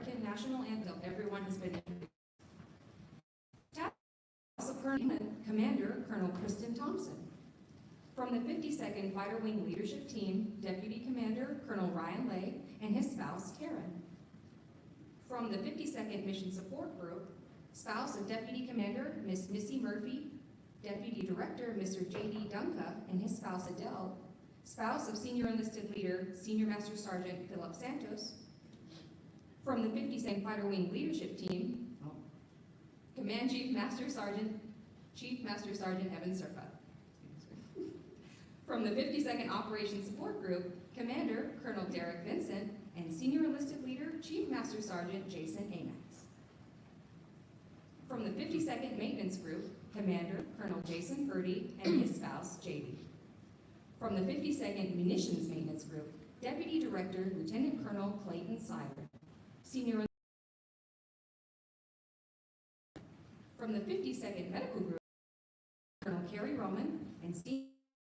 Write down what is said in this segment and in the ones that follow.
American national anthem. Everyone has been introduced. Also, Commander Colonel Kristen Thompson. From the 52nd Fighter Wing Leadership Team, Deputy Commander Colonel Ryan Lay and his spouse, Taryn. From the 52nd Mission Support Group, spouse of Deputy Commander Miss Missy Murphy, Deputy Director Mr. J.D. Dunca and his spouse, Adele, spouse of Senior Enlisted Leader Senior Master Sergeant Philip Santos. From the 52nd Fighter Wing Leadership Team, Command Chief Master Sergeant Evan Serpa. From the 52nd Operations Support Group, Commander Colonel Derek Vincent and Senior Enlisted Leader Chief Master Sergeant Jason Amax. From the 52nd Maintenance Group, Commander Colonel Jason Purdy and his spouse, JD. From the 52nd Munitions Maintenance Group, Deputy Director Lieutenant Colonel Clayton Siler. Senior From the 52nd Medical Group, Colonel Carrie Roman and Senior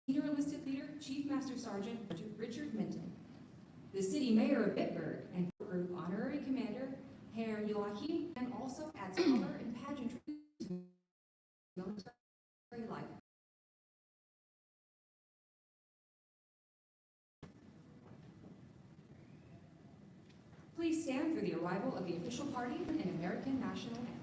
Enlisted Leader Chief Master Sergeant Richard Minton. The City Mayor of Bitburg and Group Honorary Commander Herr Joachim, and also adds color and pageantry to military life. Please stand for the arrival of the official party and American national anthems.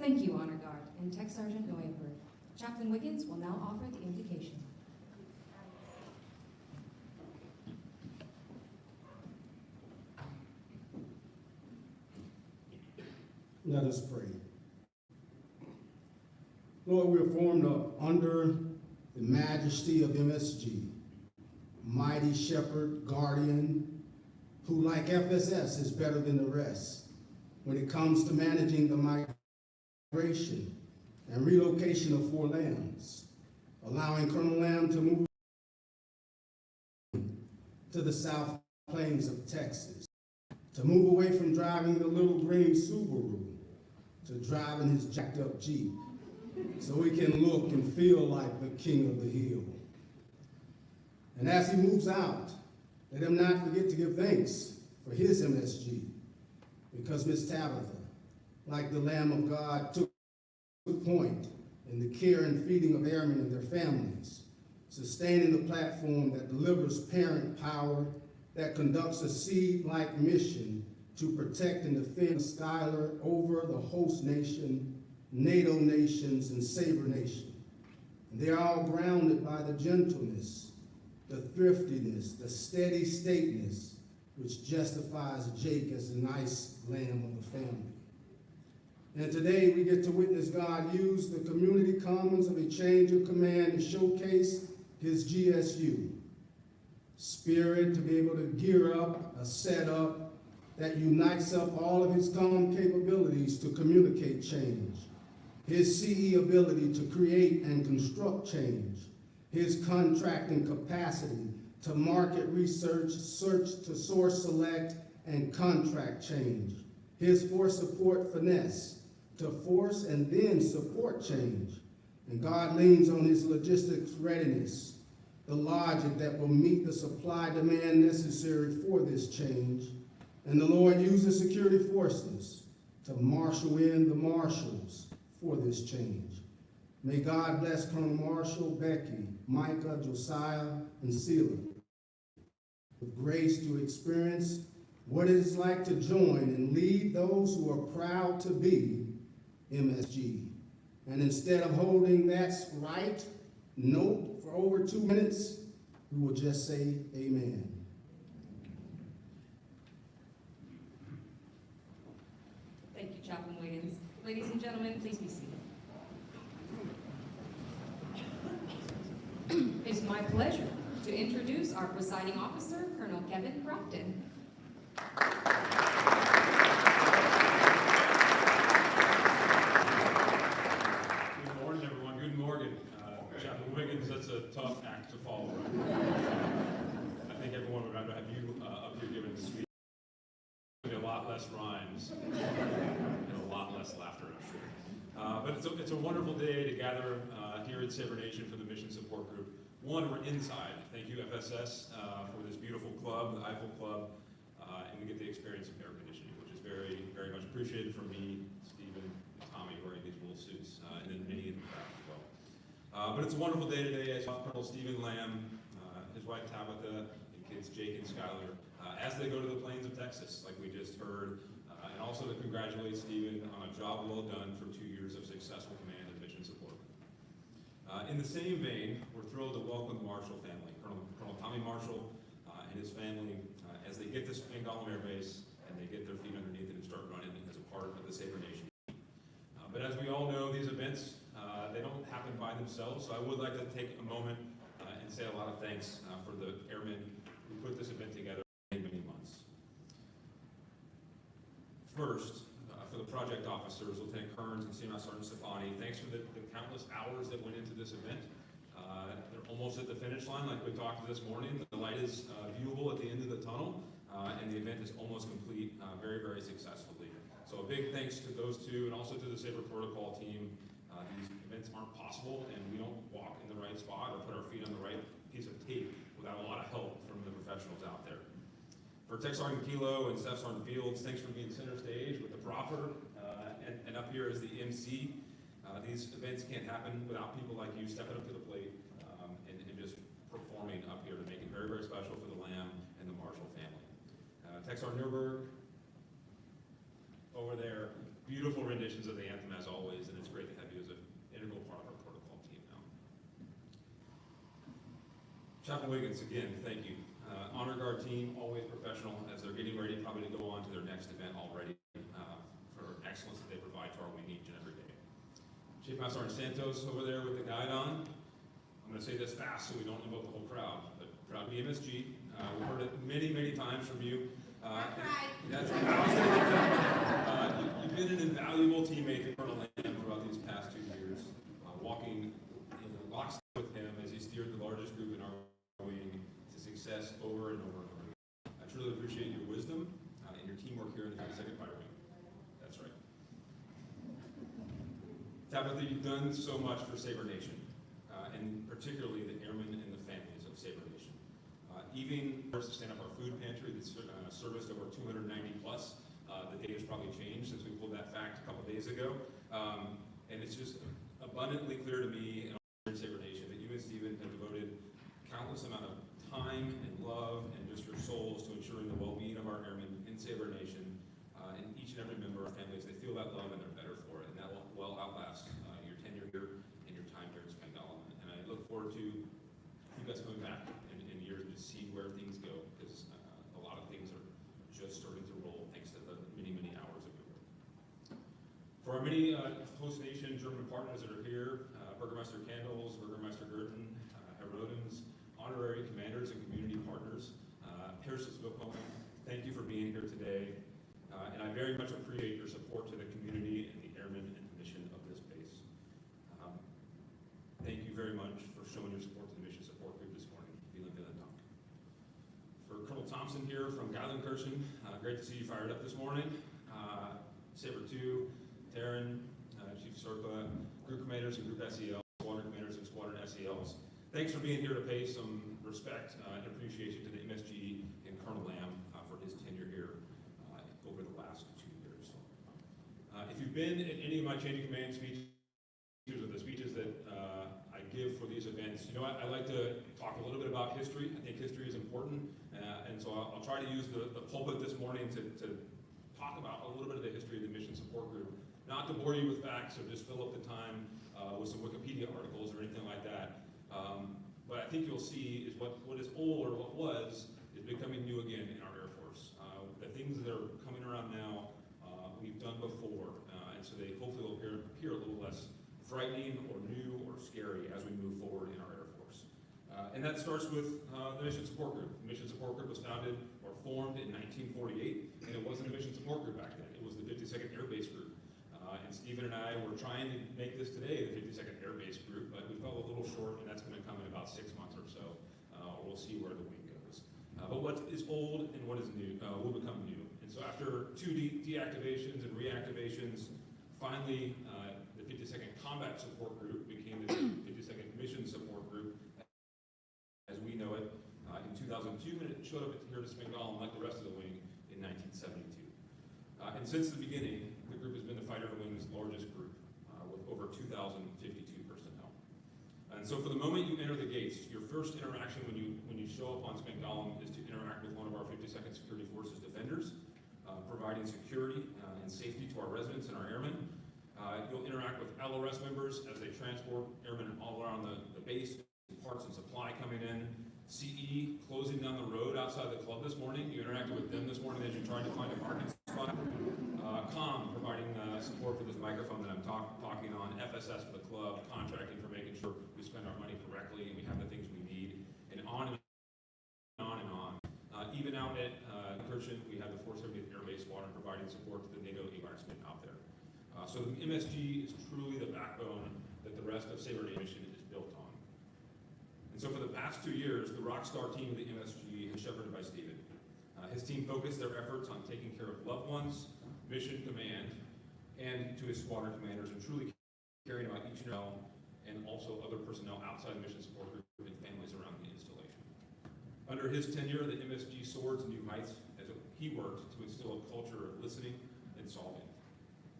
Thank you, Honor Guard and Tech Sergeant Neuenberg. Chaplain Wiggins will now offer the invocation. Let us pray. Lord, we are formed up under the majesty of MSG, mighty shepherd, guardian, who like FSS is better than the rest when it comes to managing the migration and relocation of 4 lambs, allowing Colonel Lamb to move to the South Plains of Texas, to move away from driving the little green Subaru to driving his jacked up Jeep, so he can look and feel like the king of the hill. And as he moves out, let him not forget to give thanks for his MSG, because Miss Tabitha, like the Lamb of God, took point in the care and feeding of airmen and their families, sustaining the platform that delivers parent power, that conducts a seed-like mission to protect and defend Schuyler over the host nation, NATO nations, and Sabre Nation. And they are all grounded by the gentleness, the thriftiness, the steady stateness, which justifies Jake as the nice lamb of the family. And today we get to witness God use the community commons of a change of command to showcase his GSU spirit, to be able to gear up a setup that unites up all of his common capabilities to communicate change, his CE ability to create and construct change, his contracting capacity to market research, search to source select, and contract change, his force support finesse to force and then support change. And God leans on his logistics readiness, the logic that will meet the supply demand necessary for this change. And the Lord uses security forces to marshal in the marshals for this change. May God bless Colonel Marshall, Becky, Micah, Josiah, and Selah with grace to experience what it is like to join and lead those who are proud to be MSG. And instead of holding "that's right" note for over 2 minutes, we will just say amen. Thank you, Chaplain Wiggins. Ladies and gentlemen, please be seated. It's my pleasure to introduce our presiding officer, Colonel Kevin Crofton. Good morning, everyone. Good morning. Chaplain Wiggins, that's a tough act to follow. I think everyone would rather have you up here giving the speech. A lot less rhymes and a lot less laughter, I'm sure. But it's a wonderful day to gather here at Sabre Nation for the Mission Support Group. One, we're inside. Thank you, FSS, for this beautiful club, the Eiffel Club, and we get the experience of air conditioning, which is very, very much appreciated from me, Stephen, and Tommy wearing these wool suits, and then many in the back as well. But it's a wonderful day today as Colonel Stephen Lamb, his wife Tabitha, and kids Jake and Schuyler, as they go to the plains of Texas, like we just heard, and also to congratulate Stephen on a job well done for 2 years of successful command and mission support. In the same vein, we're thrilled to welcome the Marshall family, Colonel Tommy Marshall and his family, as they get this Spangdahlem Air Base and they get their feet underneath it and start running as a part of the Sabre Nation. But as we all know, these events, they don't happen by themselves, so I would like to take a moment and say a lot of thanks for the airmen who put this event together for many months. First, for the project officers, Lieutenant Kearns and Senior Sergeant Stefani, thanks for the countless hours that went into this event. They're almost at the finish line, like we talked this morning. The light is viewable at the end of the tunnel, and the event is almost complete very, very successfully. So a big thanks to those two, and also to the Sabre Protocol team. These events aren't possible, and we don't walk in the right spot or put our feet on the right piece of tape without a lot of help from the professionals out there. For Tech Sergeant Kilo and Staff Sergeant Fields, thanks for being center stage with the proffer, and up here as the MC. These events can't happen without people like you stepping up to the plate and just performing up here to make it very, very special for the Lamb and the Marshall family. Tech Sergeant Neuberg, over there, Beautiful renditions of the anthem as always, and it's great to have you as an integral part of our protocol team now. Chapel Wiggins, again, thank you. Honor Guard team, always professional as they're getting ready probably to go on to their next event already for excellence that they provide to our wing each and every day. Chief Master Sergeant Santos over there with the guide on. I'm going to say this fast so we don't invoke the whole crowd, but proud to be MSG. We've heard it many, many times from you. That's right. That's right. I was gonna get that. You've been an invaluable teammate to Colonel Lamb throughout these past 2 years, walking in lockstep with him as he steered the largest group in our wing to success over and over and over again. I truly appreciate your wisdom and your teamwork here in the 52nd Fighter Wing. That's right. Tabitha, you've done so much for Sabre Nation, and particularly the airmen and the families of Sabre Nation. Even first to stand up our food pantry that's serviced over 290 plus. The data's probably changed since we pulled that fact a couple days ago. And it's just abundantly clear to me and Sabre Nation that you and Stephen have devoted countless amount of time and love and just your souls to ensuring the well-being of our airmen in Sabre Nation, and each and every member of our families. They feel that love and they're better for it, and that will well outlast your tenure here and your time here at Spangdahlem. And I look forward to you guys coming back in years to see where things go, because a lot of things are just starting to roll thanks to the many, many hours of your work. For our many host nation German partners that are here, Burgermeister Candles, Burgermeister Gerten, Herr Rodens, honorary commanders and community partners, Pierces Wilhelm, thank you for being here today. And I very much appreciate your support to the community and the airmen and the mission of this base. Thank you very much for showing your support to the mission support group this morning. Vielen, vielen Dank. For Colonel Thompson here from Geilenkirchen, great to see you fired up this morning. Sabre 2, Taryn, Chief Serpa, group commanders and group SEL, squadron commanders and squadron SELs. Thanks for being here to pay some respect and appreciation to the MSG and Colonel Lamb for his tenure here over the last 2 years. If you've been at any of my chain of command speeches or the speeches that I give for these events, you know, I like to talk a little bit about history. I think history is important, and so I'll try to use the pulpit this morning to talk about a little bit of the history of the Mission Support Group. Not to bore you with facts or just fill up the time with some Wikipedia articles or anything like that. But I think you'll see is what is old or what was is becoming new again in our Air Force. The things that are coming around now, we've done before, and so they hopefully will appear a little less frightening or new or scary as we move forward in our Air Force. And that starts with the Mission Support Group. The Mission Support Group was founded or formed in 1948, and it wasn't a Mission Support Group back then. It was the 52nd Air Base Group. And Stephen and I were trying to make this today the 52nd Air Base Group, but we fell a little short, and that's going to come in about 6 months or so, or we'll see where the wing goes. But what is old and what is new will become new. And so after 2 deactivations and reactivations, finally the 52nd Combat Support Group became the 52nd Mission Support Group as we know it in 2002, and it showed up here to Spangdahlem like the rest of the wing in 1972. And since the beginning, the group has been the Fighter Wing's largest group with over 2,052 personnel. And so for the moment you enter the gates, your first interaction when you show up on Spangdahlem is to interact with one of our 52nd Security Forces defenders, providing security and safety to our residents and our airmen. You'll interact with LRS members as they transport airmen all around the base, parts and supply coming in. CE closing down the road outside the club this morning. You interacted with them this morning as you tried to find a parking spot. COM providing support for this microphone that I'm talking on. FSS for the club, contracting for making sure we spend our money correctly and we have the things we need, and on and on and on. Even out at Kirchen, we have the 470th Air Base Squadron providing support to the NATO environment out there. So the MSG is truly the backbone that the rest of Sabre Nation is built on. And so for the past 2 years, the rockstar team of the MSG is shepherded by Stephen. His team focused their efforts on taking care of loved ones, mission command, and to his squadron commanders, and truly caring about each and all, and also other personnel outside the Mission Support Group and families around the installation. Under his tenure, the MSG soared to new heights as he worked to instill a culture of listening and solving,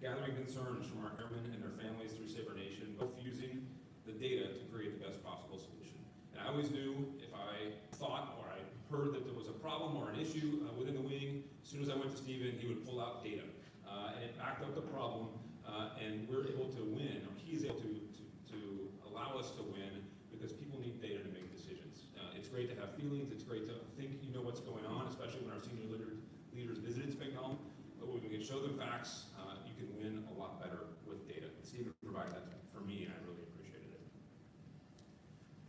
gathering concerns from our airmen and their families through Sabre Nation, but fusing the data to create the best possible solution. And I always knew if I thought or I heard that there was a problem or an issue within the wing, as soon as I went to Stephen, he would pull out data and it backed up the problem, and we're able to win, or he's able to allow us to win, because people need data to make decisions. It's great to have feelings, it's great to think you know what's going on, especially when our senior leaders visited Spangdahlem, but when we can show them facts, you can win a lot better with data. Stephen provided that for me, and I really appreciated it.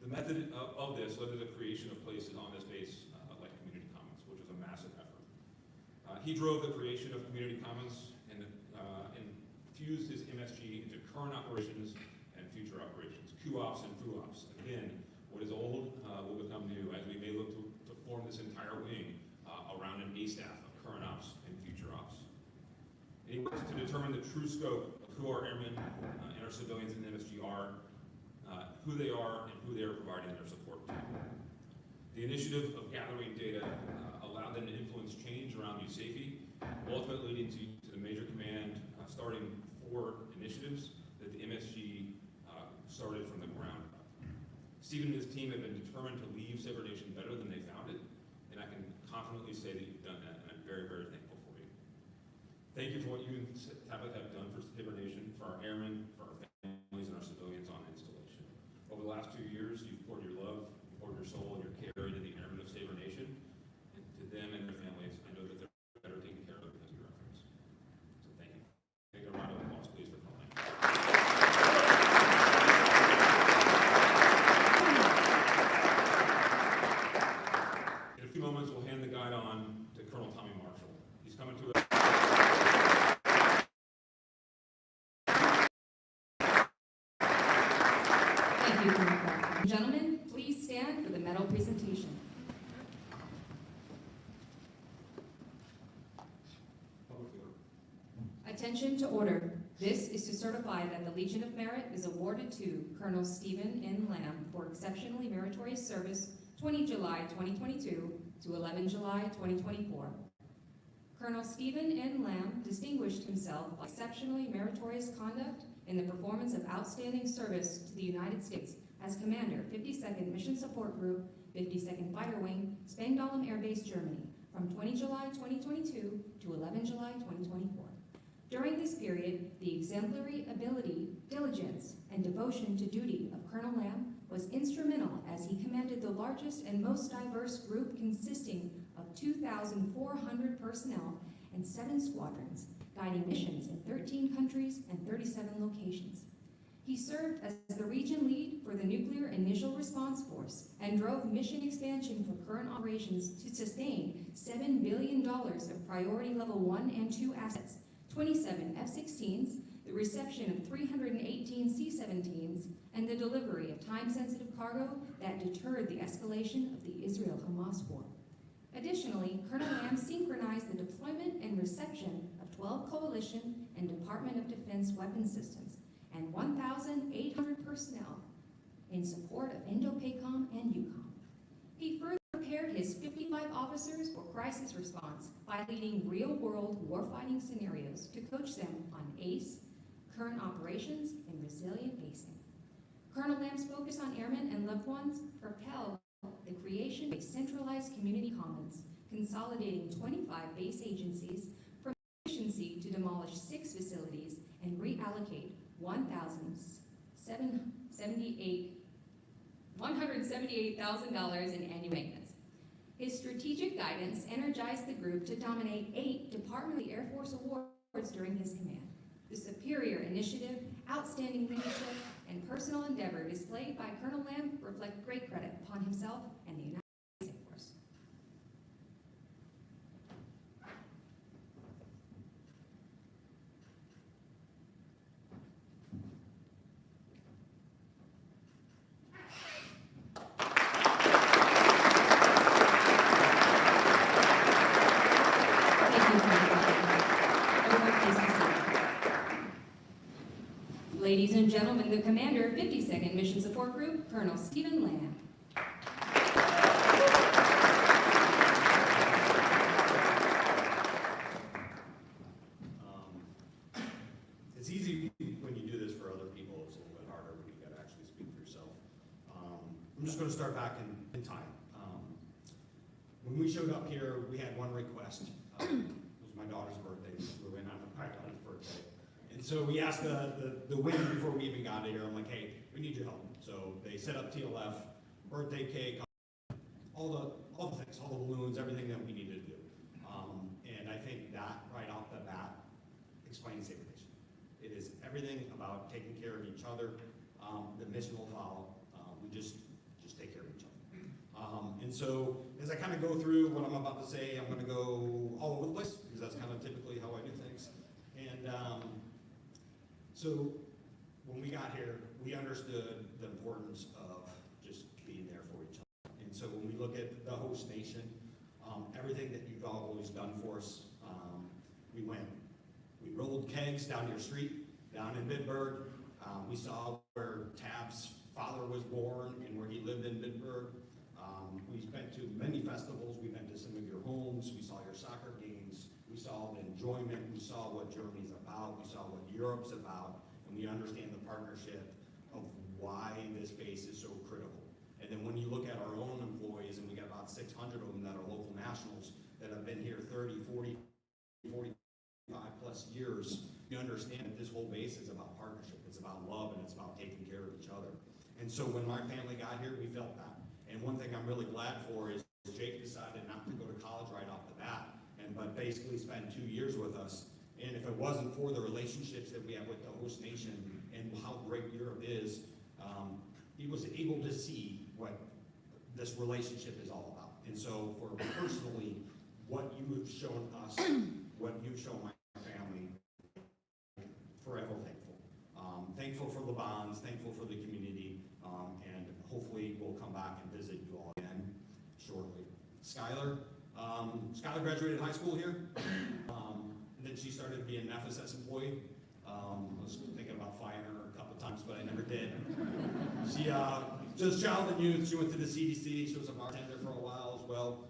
The method of this led to the creation of places on this base, like Community Commons, which was a massive effort. He drove the creation of Community Commons and fused his MSG into current operations and future operations, QOps and FUOps. Again, what is old will become new, as we may look to form this entire wing around an A staff of current ops and future ops. And he works to determine the true scope of who our airmen and our civilians in MSG are, who they are, and who they are providing their support to. The initiative of gathering data allowed them to influence change around USAFE, ultimately leading to the Major Command starting 4 initiatives that the MSG started from the ground up. Stephen and his team have been determined to leave Sabre Nation better than they found it, and I can confidently say that you've done that, and I'm very, very thankful for you. Thank you for what you and Tabitha have done for Sabre Nation, for our airmen, for our families, and our civilians on installation. Over the last 2 years, you've poured your love, you've poured your soul, and your care into the airmen of Sabre Nation, and to them and their families, I know that they're better taken care of because of your efforts. So thank you. Can I get a round of applause, please, for Colonel Lamb. In a few moments, we'll hand the guide on to Colonel Tommy Marshall. He's coming to us. Thank you, Colonel Clark. Gentlemen, please stand for the medal presentation. Attention to order. This is to certify that the Legion of Merit is awarded to Colonel Stephen N. Lamb for exceptionally meritorious service 20 July 2022 to 11 July 2024. Colonel Stephen N. Lamb distinguished himself by exceptionally meritorious conduct in the performance of outstanding service to the United States as Commander, 52nd Mission Support Group, 52nd Fighter Wing, Spangdahlem Air Base, Germany, from 20 July 2022 to 11 July 2024. During this period, the exemplary ability, diligence, and devotion to duty of Colonel Lamb was instrumental as he commanded the largest and most diverse group consisting of 2,400 personnel and 7 squadrons, guiding missions in 13 countries and 37 locations. He served as the region lead for the Nuclear Initial Response Force and drove mission expansion for current operations to sustain $7 billion of priority level 1 and 2 assets, 27 F-16s, the reception of 318 C-17s, and the delivery of time-sensitive cargo that deterred the escalation of the Israel-Hamas war. Additionally, Colonel Lamb synchronized the deployment and reception of 12 Coalition and Department of Defense weapon systems and 1,800 personnel in support of INDOPACOM and EUCOM. He further prepared his 55 officers for crisis response by leading real-world warfighting scenarios to coach them on ACE, current operations, and resilient basing. Colonel Lamb's focus on airmen and loved ones propelled the creation of a centralized community commons, consolidating 25 base agencies from efficiency to demolish 6 facilities and reallocate $178,000 in annual maintenance. His strategic guidance energized the group to dominate 8 Department of the Air Force awards during his command. The superior initiative, outstanding leadership, and personal endeavor displayed by Colonel Lamb reflect great credit upon himself and the United States Air Force. Ladies and gentlemen, the commander of 52nd Mission Support Group, Colonel Stephen Lamb. It's easy when you do this for other people. It's a little bit harder when you got to actually speak for yourself. I'm just going to start back in time. When we showed up here, we had one request. It was was my daughter's birthday, we flew in on my daughter's birthday. And so we asked the wing before we even got here, I'm like, hey, we need your help. So they set up TLF, birthday cake, all the things, all the balloons, everything that we needed to do. And I think that right off the bat explains Save the Nation. It is everything about taking care of each other. The mission will follow. We just take care of each other. And so as I kind of go through what I'm about to say, I'm going to go all over the place because that's kind of typically how I do things. And so when we got here, we understood the importance of just being there for each other. And so when we look at the host nation, everything that you've always done for us, we rolled kegs down your street, down in Bitburg. We saw where Tab's father was born and where he lived in Bitburg. We went to many festivals. We went to some of your homes. We saw your soccer games. We saw the enjoyment. We saw what Germany's about. We saw what Europe's about. And we understand the partnership of why this base is so critical. And then when you look at our own employees, and we got about 600 of them that are local nationals that have been here 30, 40, 45 plus years, you understand that this whole base is about partnership. It's about love, and it's about taking care of each other. And so when my family got here, we felt that. And one thing I'm really glad for is Jake decided not to go to college right off the bat, but basically spend 2 years with us. And if it wasn't for the relationships that we have with the host nation and how great Europe is, he was able to see what this relationship is all about. And so for personally, what you have shown us, what you've shown my family, forever thankful. Thankful for the bonds, thankful for the community, and hopefully we'll come back and visit you all again shortly. Skylar graduated high school here, and then she started to be an FSS employee. I was thinking about firing her a couple times, but I never did. She just child and youth. She went to the CDC. She was a bartender for a while as well.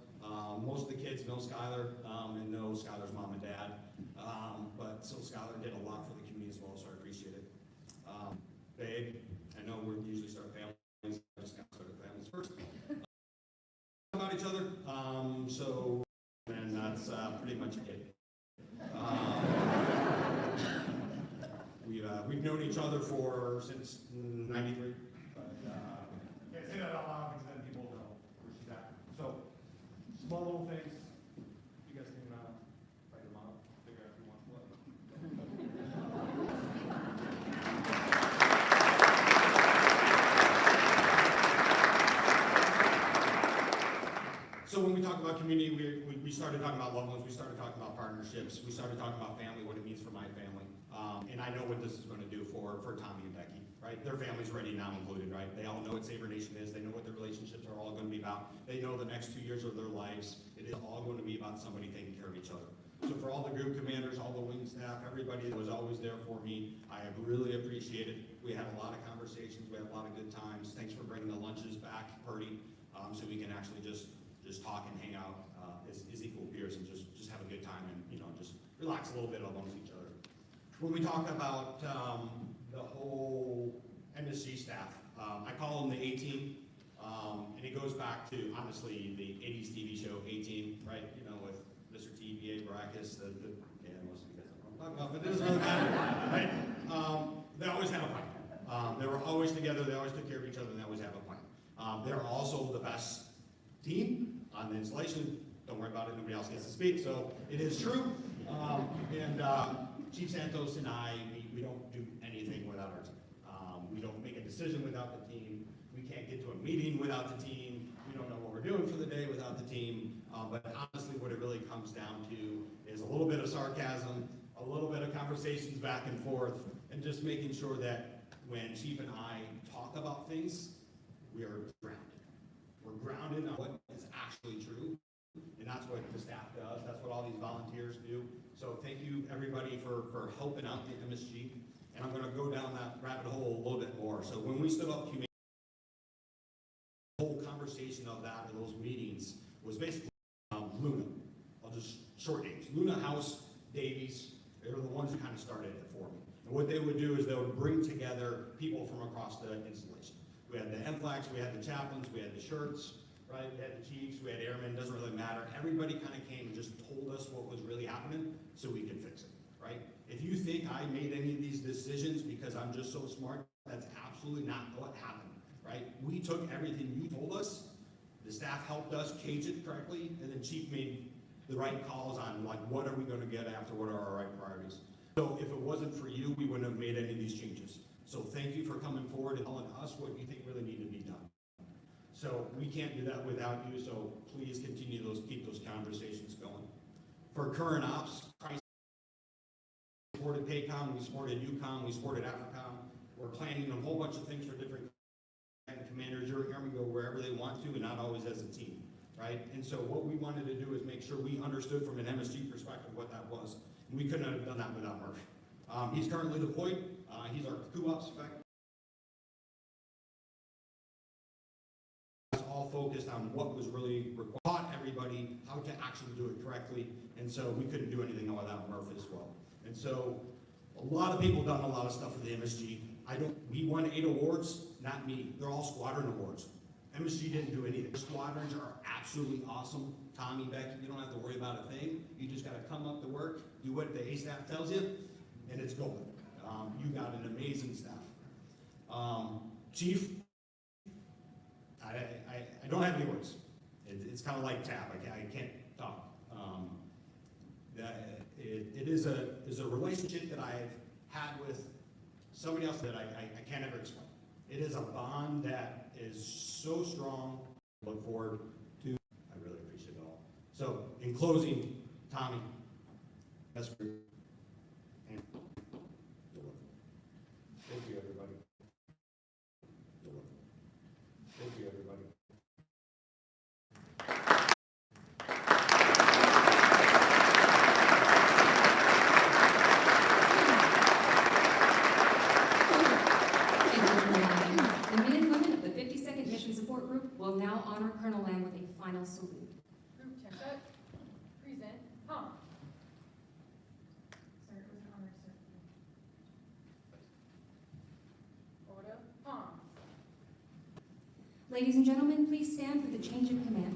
Most of the kids know Skylar and know Skylar's mom and dad. But so Skylar did a lot for the community as well, so I appreciate it. Babe, I know we usually start families. I just got started families first. About each other. And that's pretty much it. We've known each other since '93. Can't say that out loud because then people know where she's at. So, small little things. You guys can write them out, figure out who wants what. So when we talk about community, we started talking about loved ones, we started talking about partnerships, we started talking about family, what it means for my family. And I know what this is going to do for Tommy and Becky, right? Their family's ready now included, right? They all know what Saver Nation is. They know what their relationships are all going to be about. They know the next 2 years of their lives, it is all going to be about somebody taking care of each other. So for all the group commanders, all the wing staff, everybody that was always there for me, I have really appreciated. We had a lot of conversations. We had a lot of good times. Thanks for bringing the lunches back, Purdy, so we can actually just talk and hang out as equal peers and just have a good time and, just relax a little bit amongst each other. When we talk about the whole MSG staff, I call them the A-Team, and it goes back to, honestly, the 80s TV show A-Team, right? With Mr. T, B.A. Baracus, most of you guys don't know what I'm talking about, but it doesn't really matter, right? They always had a plan. They were always together, they always took care of each other, and they always have a plan. They're also the best team on the installation. Don't worry about it, nobody else gets to speak, so it is true. Chief Santos and I, we don't do anything without our team. We don't make a decision without the team. We can't get to a meeting without the team. We don't know what we're doing for the day without the team. But honestly, what it really comes down to is a little bit of sarcasm, a little bit of conversations back and forth, and just making sure that when Chief and I talk about things, we are grounded. We're grounded on what is actually true. And that's what the staff does. That's what all these volunteers do. So thank you, everybody, for helping out the MSG. And I'm going to go down that rabbit hole a little bit more. So when we stood up, the whole conversation of that, of those meetings, was basically Luna. I'll just short names. Luna, House, Davies. They were the ones who kind of started it for me. And what they would do is they would bring together people from across the installation. We had the MFLACs, we had the chaplains, we had the shirts, right? We had the chiefs, we had airmen, doesn't really matter. Everybody kind of came and just told us what was really happening. happening so we can fix it, right? If you think I made any of these decisions because I'm just so smart, that's absolutely not what happened, right? We took everything you told us, the staff helped us cage it correctly, and then Chief made the right calls on like, what are we gonna get after, what are our right priorities? So if it wasn't for you, we wouldn't have made any of these changes. So thank you for coming forward and telling us what you think really needed to be done. So we can't do that without you, so please continue keep those conversations going. For current ops, we supported PACOM, we supported UCOM, we supported AFRICOM. We're planning a whole bunch of things for different commanders. You're hearing me go wherever they want to and not always as a team, right? And so what we wanted to do is make sure we understood from an MSG perspective what that was. And we couldn't have done that without Murph. He's currently deployed. He's our co-ops spec. All focused on what was really required, taught everybody how to actually do it correctly, and so we couldn't do anything without Murph as well. And so a lot of people done a lot of stuff for the MSG. We won 8 awards, not me. They're all squadron awards. MSG didn't do anything. The squadrons are absolutely awesome. Tommy, Becky, you don't have to worry about a thing. You just got to come up to work, do what the A staff tells you, and it's golden. You got an amazing staff. Chief, I don't have any words. It's kind of like Tab. I can't talk. It is a relationship that I've had with somebody else that I can't ever explain. It is a bond that is so strong. Look forward to. I really appreciate it all. So in closing, Tommy, that's great. And thank you, everybody. Thank you, everybody. The men and women of the 52nd Mission Support Group will now honor Colonel Lamb with a final salute. Group check up. Present. Pump. Sir, it was an honor, sir. Order. Pump. Ladies and gentlemen, please stand for the change of command.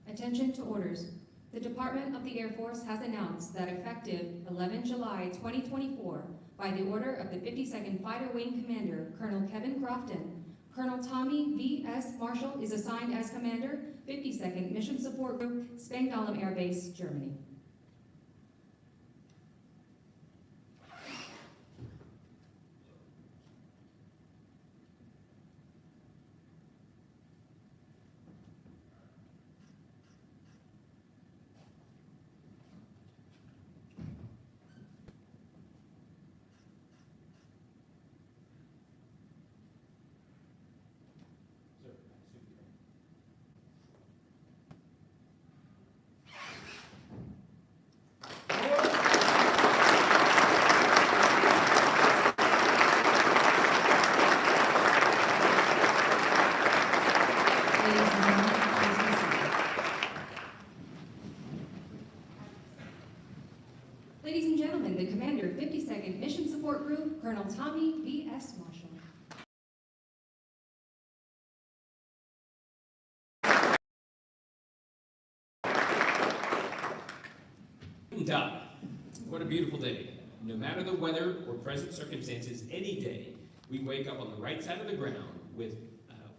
Attention to orders. The Department of the Air Force has announced that effective 11 July 2024, by the order of the 52nd Fighter Wing Commander, Colonel Kevin Crofton, Colonel Tommy V.S. Marshall is assigned as Commander, 52nd Mission Support Group, Spangdahlem Air Base, Germany. Ladies and gentlemen, the Commander, 52nd Mission Support Group, Colonel Tommy V.S. Marshall. Guten Tag. What a beautiful day. No matter the weather or present circumstances, any day, we wake up on the right side of the ground with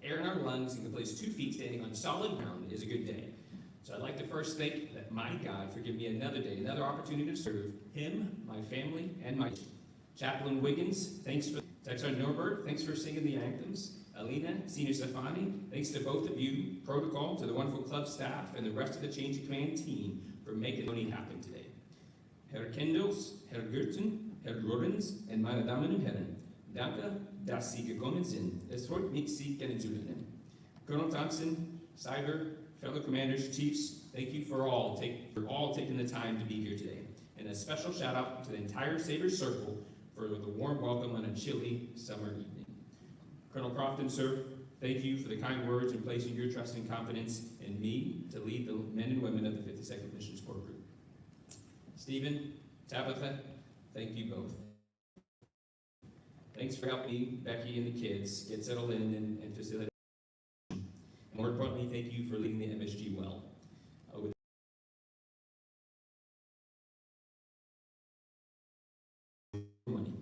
air in our lungs and can place 2 feet standing on solid ground is a good day. So I'd like to first thank that mighty God for giving me another day, another opportunity to serve him, my family, and my Chaplain Wiggins, thanks for Texar Norberg, thanks for singing the anthems. Alina, Senior Stefani, thanks to both of you, Protocol, to the wonderful club staff, and the rest of the Change of Command team for making it happen today. Herr Kendels, Herr Gürten, Herr Lorenz, and meine Damen und Herren, danke, dass Sie gekommen sind. Es freut mich, Sie kennenzulernen. Colonel Thompson, Cyber, fellow commanders, chiefs, thank you for all taking the time to be here today. And a special shout out to the entire Sabres Circle for the warm welcome on a chilly summer evening. Colonel Crofton, sir, thank you for the kind words and placing your trust and confidence in me to lead the men and women of the 52nd Mission Support Group. Stephen, Tabitha, thank you both. Thanks for helping me, Becky, and the kids get settled in and facilitate. More importantly, thank you for leading the MSG well. With money.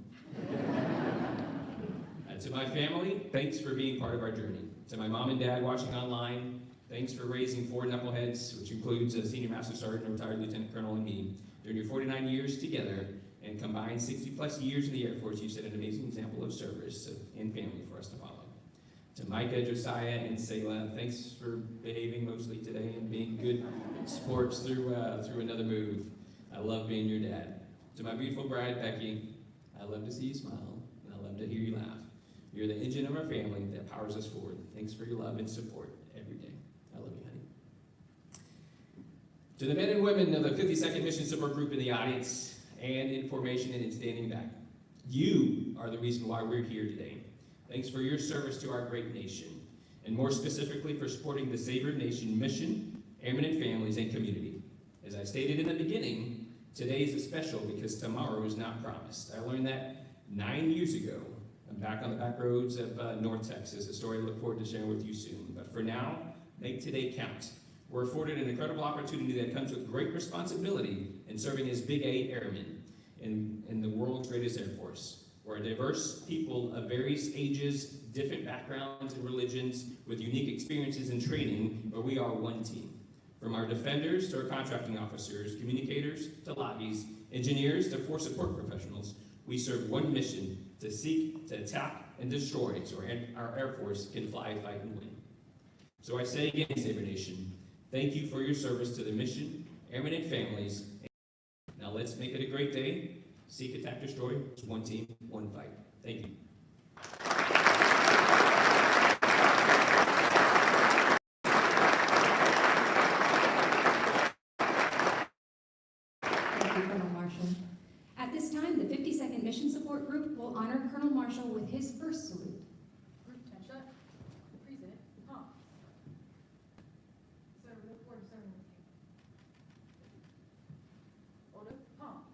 To my family, thanks for being part of our journey. To my mom and dad watching online, thanks for raising 4 knuckleheads, which includes a senior master sergeant, a retired lieutenant colonel, and me. During your 49 years together and combined 60-plus years in the Air Force, you've set an amazing example of service and family for us to follow. To Micah, Josiah, and Selah, thanks for behaving mostly today and being good sports through another move. I love being your dad. To my beautiful bride, Becky, I love to see you smile, and I love to hear you laugh. You're the engine of our family that powers us forward. Thanks for your love and support every day. I love you, honey. To the men and women of the 52nd Mission Support Group in the audience and in formation and in standing back, you are the reason why we're here today. Thanks for your service to our great nation, and more specifically for supporting the Savored Nation mission, airmen and families, and community. As I stated in the beginning, today is special because tomorrow is not promised. I learned that 9 years ago. I'm back on the back roads of North Texas, a story I look forward to sharing with you soon. But for now, make today count. We're afforded an incredible opportunity that comes with great responsibility in serving as Big A Airmen in the world's greatest Air Force. We're a diverse people of various ages, different backgrounds and religions, with unique experiences and training, but we are one team. From our defenders to our contracting officers, communicators to lobbies, engineers to force support professionals, we serve one mission: to seek, to attack, and destroy, so our Air Force can fly, fight, and win. So I say again, Sabre Nation, thank you for your service to the mission, airmen and families. Now let's make it a great day. Seek, attack, destroy. It's one team, one fight. Thank you. Thank you, Colonel Marshall. At this time, the 52nd Mission Support Group will honor Colonel Marshall with his first salute. Group 10 shut. Present. Pump. Sir, look forward to serving with you. Order. Pump.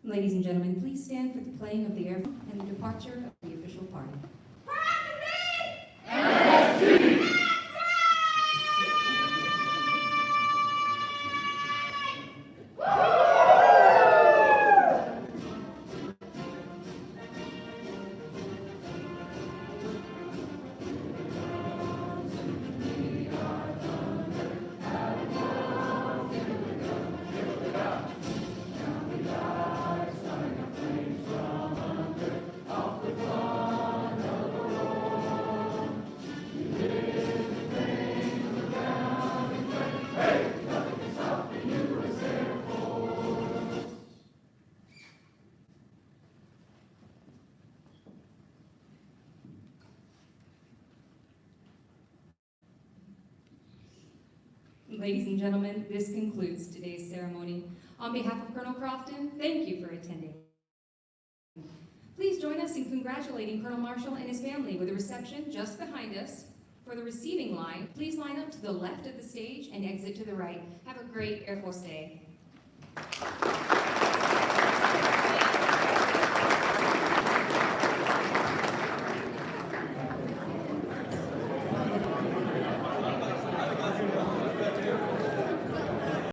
Ladies and gentlemen, please stand for the playing of the air and the departure of the official party. Ladies and gentlemen, this concludes today's ceremony. On behalf of Colonel Crofton, thank you for attending. Please join us in congratulating Colonel Marshall and his family with a reception just behind us. For the receiving line, please line up to the left of the stage and exit to the right. Have a great Air Force Day.